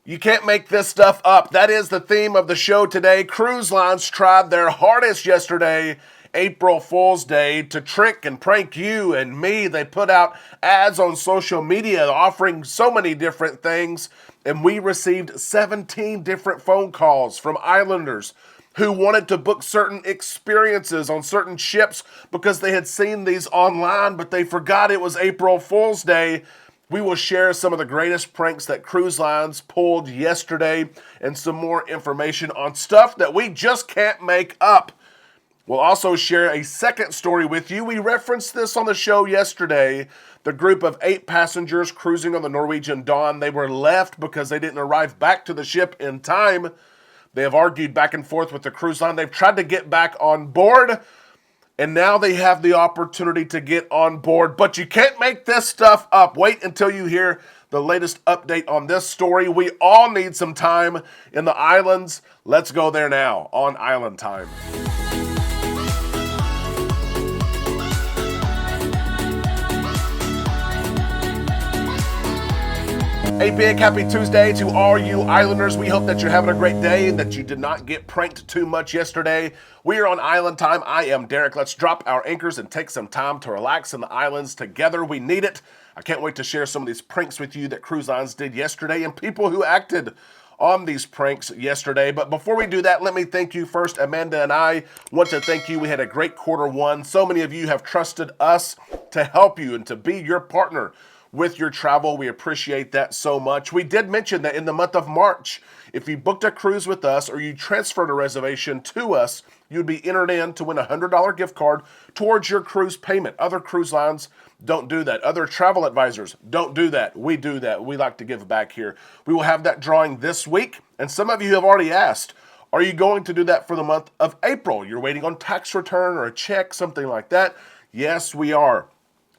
You can't make this stuff up. That is the theme of the show today. Cruise lines tried their hardest yesterday, April Fool's Day, to trick and prank you and me. They put out ads on social media offering so many different things, and we received 17 different phone calls from islanders who wanted to book certain experiences on certain ships because they had seen these online, but they forgot it was April Fool's Day. We will share some of the greatest pranks that cruise lines pulled yesterday and some more information on stuff that we just can't make up. We'll also share a second story with you. We referenced this on the show yesterday. The group of 8 passengers cruising on the Norwegian Dawn, they were left because they didn't arrive back to the ship in time. They have argued back and forth with the cruise line. They've tried to get back on board, and now they have the opportunity to get on board. But you can't make this stuff up. Wait until you hear the latest update on this story. We all need some time in the islands. Let's go there now on Island Time. 8 p.m. Happy Tuesday to all you islanders. We hope that you're having a great day and that you did not get pranked too much yesterday. We are on Island Time. I am Derek. Let's drop our anchors and take some time to relax in the islands together. We need it. I can't wait to share some of these pranks with you that cruise lines did yesterday and people who acted on these pranks yesterday. But before we do that, let me thank you first. Amanda and I want to thank you. We had a great quarter 1. So many of you have trusted us to help you and to be your partner with your travel. We appreciate that so much. We did mention that in the month of March, if you booked a cruise with us or you transferred a reservation to us, you'd be entered in to win a $100 gift card towards your cruise payment. Other cruise lines don't do that. Other travel advisors don't do that. We do that. We like to give back here. We will have that drawing this week, and some of you have already asked, are you going to do that for the month of April? You're waiting on tax return or a check, something like that. Yes, we are.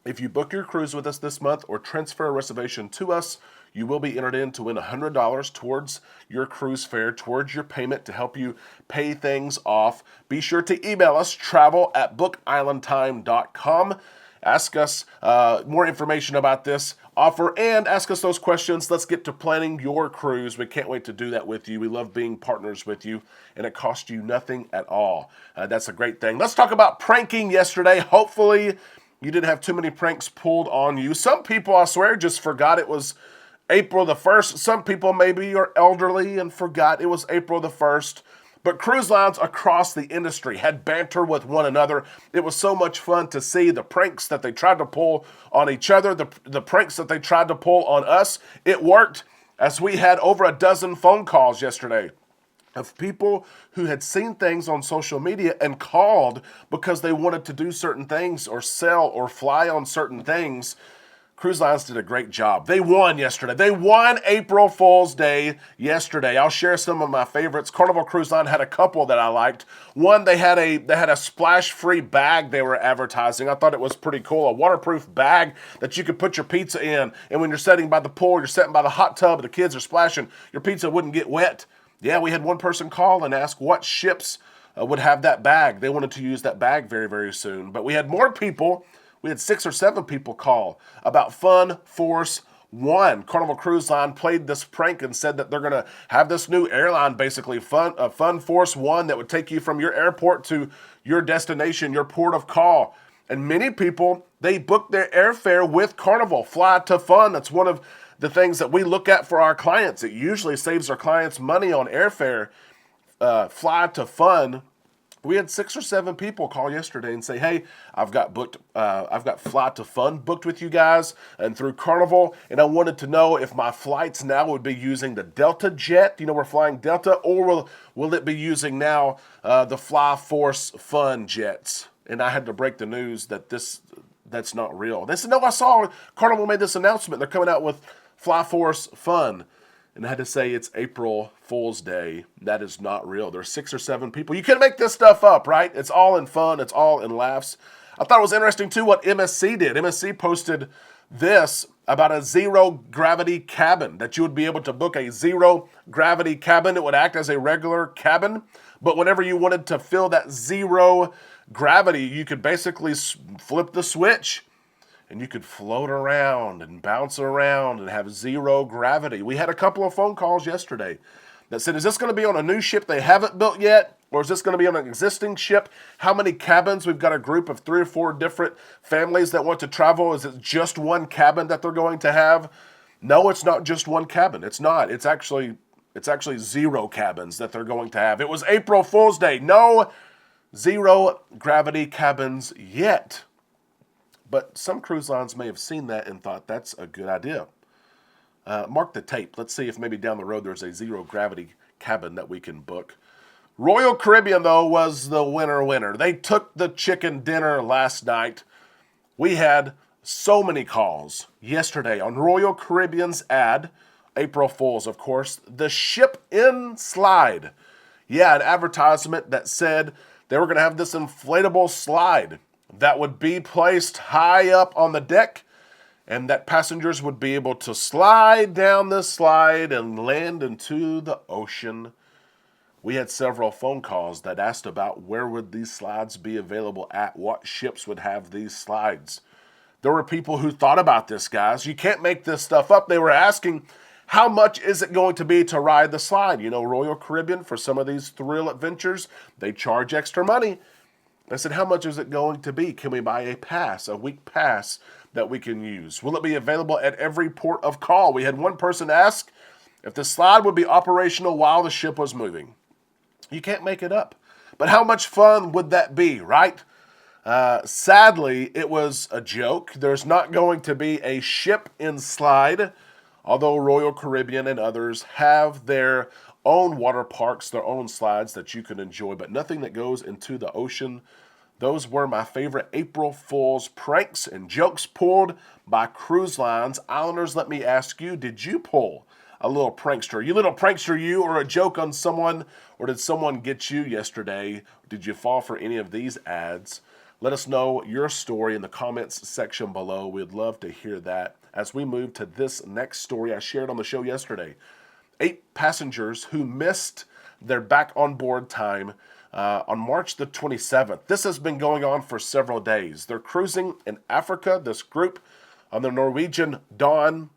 If you book your cruise with us this month or transfer a reservation to us, you will be entered in to win $100 towards your cruise fare, towards your payment to help you pay things off. Be sure to email us, travel@bookislandtime.com. Ask us more information about this offer and ask us those questions. Let's get to planning your cruise. We can't wait to do that with you. We love being partners with you, and it costs you nothing at all. That's a great thing. Let's talk about pranking yesterday. Hopefully, you didn't have too many pranks pulled on you. Some people, I swear, just forgot it was April the 1st. Some people maybe are elderly and forgot it was April the 1st. But cruise lines across the industry had banter with one another. It was so much fun to see the pranks that they tried to pull on each other, the pranks that they tried to pull on us. It worked, as we had over a dozen phone calls yesterday of people who had seen things on social media and called because they wanted to do certain things or sell or fly on certain things. Cruise lines did a great job. They won yesterday. They won April Fool's Day yesterday. I'll share some of my favorites. Carnival Cruise Line had a couple that I liked. One, they had a splash-free bag they were advertising. I thought it was pretty cool. A waterproof bag that you could put your pizza in. And when you're sitting by the pool, you're sitting by the hot tub, the kids are splashing, your pizza wouldn't get wet. Yeah, we had one person call and ask what ships would have that bag. They wanted to use that bag very, very soon. But we had more people. We had 6 or 7 people call about Fun Force 1. Carnival Cruise Line played this prank and said that they're going to have this new airline, basically, Fun Force 1, that would take you from your airport to your destination, your port of call. And many people, they booked their airfare with Carnival. Fly to Fun. That's one of the things that we look at for our clients. It usually saves our clients money on airfare. Fly to Fun. We had 6 or 7 people call yesterday and say, hey, I've got Fly to Fun booked with you guys and through Carnival, and I wanted to know if my flights now would be using the Delta jet, we're flying Delta, or will it be using now the Fly Force Fun jets? And I had to break the news that that's not real. They said, no, I saw Carnival made this announcement. They're coming out with Fly Force Fun. And I had to say it's April Fool's Day. That is not real. There's 6 or 7 people. You can make this stuff up, right? It's all in fun. It's all in laughs. I thought it was interesting, too, what MSC did. MSC posted this about a zero-gravity cabin, that you would be able to book a zero-gravity cabin. It would act as a regular cabin, but whenever you wanted to feel that zero gravity, you could basically flip the switch and you could float around and bounce around and have zero gravity. We had a couple of phone calls yesterday that said, is this going to be on a new ship they haven't built yet? Or is this going to be on an existing ship? How many cabins? We've got a group of 3 or 4 different families that want to travel. Is it just one cabin that they're going to have? No, it's not just one cabin. It's not. It's actually 0 cabins that they're going to have. It was April Fool's Day. No zero gravity cabins yet. But some cruise lines may have seen that and thought that's a good idea. Mark the tape. Let's see if maybe down the road there's a zero gravity cabin that we can book. Royal Caribbean, though, was the winner. They took the chicken dinner last night. We had so many calls yesterday on Royal Caribbean's ad, April Fool's, of course, the ship in slide. Yeah, an advertisement that said they were going to have this inflatable slide that would be placed high up on the deck, and that passengers would be able to slide down this slide and land into the ocean. We had several phone calls that asked about where would these slides be available at, what ships would have these slides. There were people who thought about this, guys. You can't make this stuff up. They were asking, how much is it going to be to ride the slide? You know, Royal Caribbean, for some of these thrill adventures, they charge extra money. I said, how much is it going to be? Can we buy a pass, a week pass that we can use? Will it be available at every port of call? We had one person ask if the slide would be operational while the ship was moving. You can't make it up. But how much fun would that be, right? Sadly, it was a joke. There's not going to be a ship in slide, although Royal Caribbean and others have their own water parks, their own slides that you can enjoy, but nothing that goes into the ocean. Those were my favorite April Fool's pranks and jokes pulled by cruise lines. Islanders, let me ask you, did you pull a little prankster? You little prankster, you, or a joke on someone, or did someone get you yesterday? Did you fall for any of these ads? Let us know your story in the comments section below. We'd love to hear that. As we move to this next story I shared on the show yesterday, 8 passengers who missed their back on board time on March the 27th. This has been going on for several days. They're cruising in Africa, this group, on the Norwegian Dawn.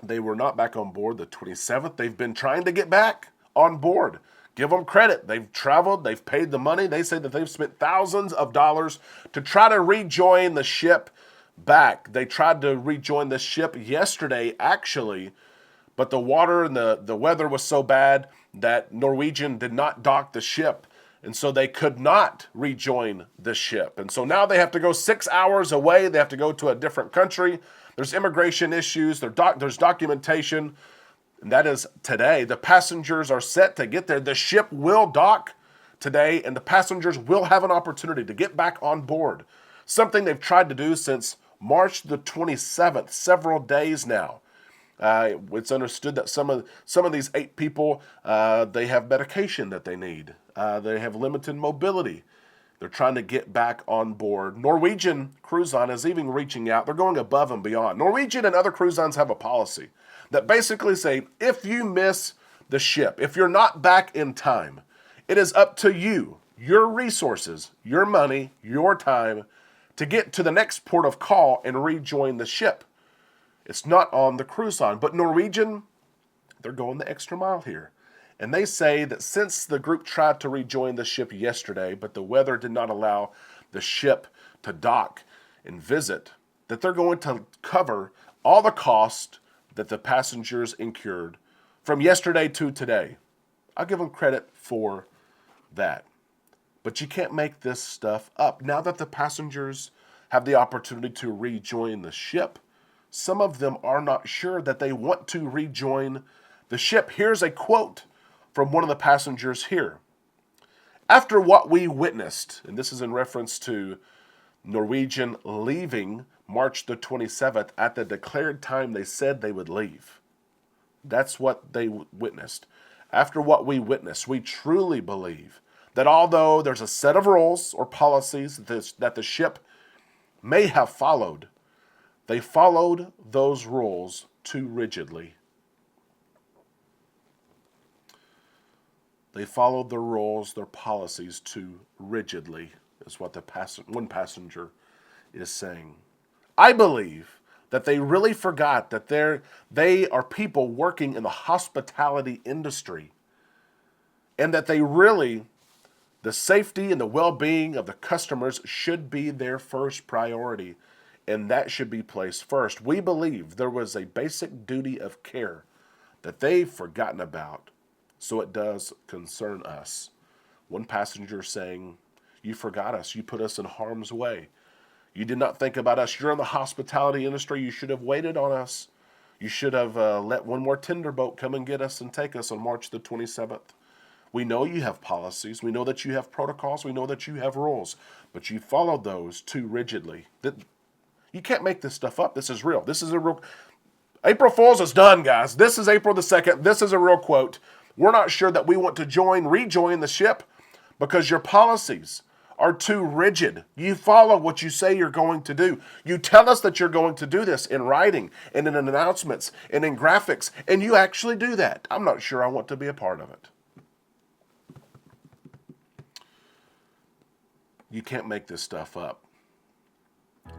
They were not back on board the 27th. They've been trying to get back on board. Give them credit. They've traveled. They've paid the money. They say that they've spent thousands of dollars to try to rejoin the ship back. They tried to rejoin the ship yesterday, actually, but the water and the weather was so bad that Norwegian did not dock the ship, and so they could not rejoin the ship. And so now they have to go 6 hours away. They have to go to a different country. There's immigration issues. There's documentation. And that is today. The passengers are set to get there. The ship will dock today, and the passengers will have an opportunity to get back on board. Something they've tried to do since March the 27th, several days now. It's understood that some of these 8 people, they have medication that they need. They have limited mobility. They're trying to get back on board. Norwegian Cruise Line is even reaching out. They're going above and beyond. Norwegian and other cruise lines have a policy that basically say, if you miss the ship, if you're not back in time, it is up to you, your resources, your money, your time, to get to the next port of call and rejoin the ship. It's not on the cruise line. But Norwegian, they're going the extra mile here. And they say that since the group tried to rejoin the ship yesterday, but the weather did not allow the ship to dock and visit, that they're going to cover all the cost that the passengers incurred from yesterday to today. I'll give them credit for that. But you can't make this stuff up. Now that the passengers have the opportunity to rejoin the ship, some of them are not sure that they want to rejoin the ship. Here's a quote from one of the passengers here. After what we witnessed, and this is in reference to Norwegian leaving March the 27th at the declared time they said they would leave. That's what they witnessed. After what we witnessed, we truly believe that although there's a set of rules or policies that the ship may have followed, they followed those rules too rigidly. They followed the rules, their policies too rigidly, is what one passenger is saying. I believe that they really forgot that they are people working in the hospitality industry, and that the safety and the well-being of the customers should be their first priority, and that should be placed first. We believe there was a basic duty of care that they've forgotten about, so it does concern us. One passenger saying, "You forgot us. You put us in harm's way. You did not think about us. You're in the hospitality industry. You should have waited on us. You should have let one more tender boat come and get us and take us on March the 27th. We know you have policies. We know that you have protocols. We know that you have rules, but you followed those too rigidly. You can't make this stuff up. This is real. This is a real... April Fool's is done, guys. This is April the 2nd. This is a real quote. We're not sure that we want to rejoin the ship because your policies are too rigid. You follow what you say you're going to do. You tell us that you're going to do this in writing and in announcements and in graphics, and you actually do that. I'm not sure I want to be a part of it." You can't make this stuff up.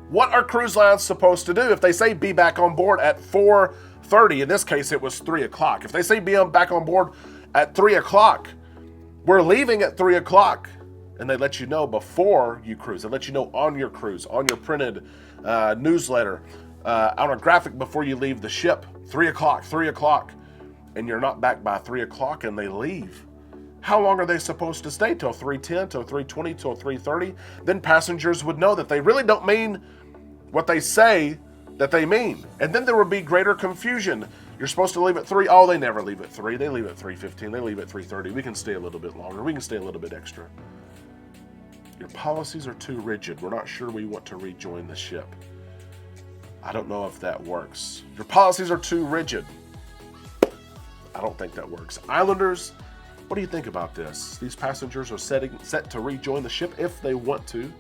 What are cruise lines supposed to do? If they say be back on board at 4:30, in this case it was 3 o'clock. If they say be back on board at 3 o'clock, we're leaving at 3 o'clock. And they let you know before you cruise. They let you know on your cruise, on your printed newsletter, on a graphic before you leave the ship. 3 o'clock. And you're not back by 3 o'clock and they leave. How long are they supposed to stay? Till 3:10, till 3:20, till 3:30? Then passengers would know that they really don't mean what they say that they mean. And then there would be greater confusion. You're supposed to leave at 3. Oh, they never leave at 3. They leave at 3:15. They leave at 3:30. We can stay a little bit longer. We can stay a little bit extra. Your policies are too rigid. We're not sure we want to rejoin the ship. I don't know if that works. Your policies are too rigid. I don't think that works. Islanders, what do you think about this? These passengers are set to rejoin the ship if they want to,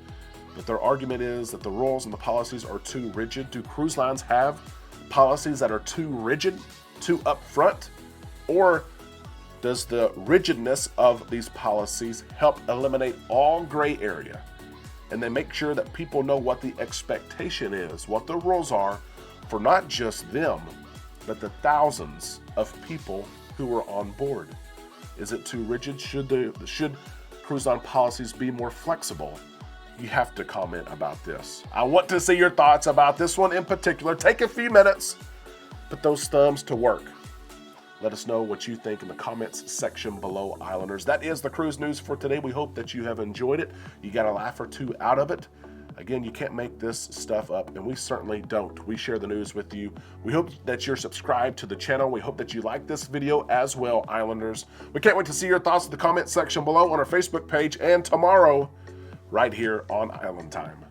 but their argument is that the rules and the policies are too rigid. Do cruise lines have policies that are too rigid, too upfront, or does the rigidness of these policies help eliminate all gray area, and they make sure that people know what the expectation is, what the rules are for not just them, but the thousands of people who are on board? Is it too rigid? Should cruise line policies be more flexible? You have to comment about this. I want to see your thoughts about this one in particular. Take a few minutes, put those thumbs to work. Let us know what you think in the comments section below, Islanders. That is the cruise news for today. We hope that you have enjoyed it. You got a laugh or two out of it. Again, you can't make this stuff up, and we certainly don't. We share the news with you. We hope that you're subscribed to the channel. We hope that you like this video as well, Islanders. We can't wait to see your thoughts in the comment section below on our Facebook page, and tomorrow, right here on Island Time.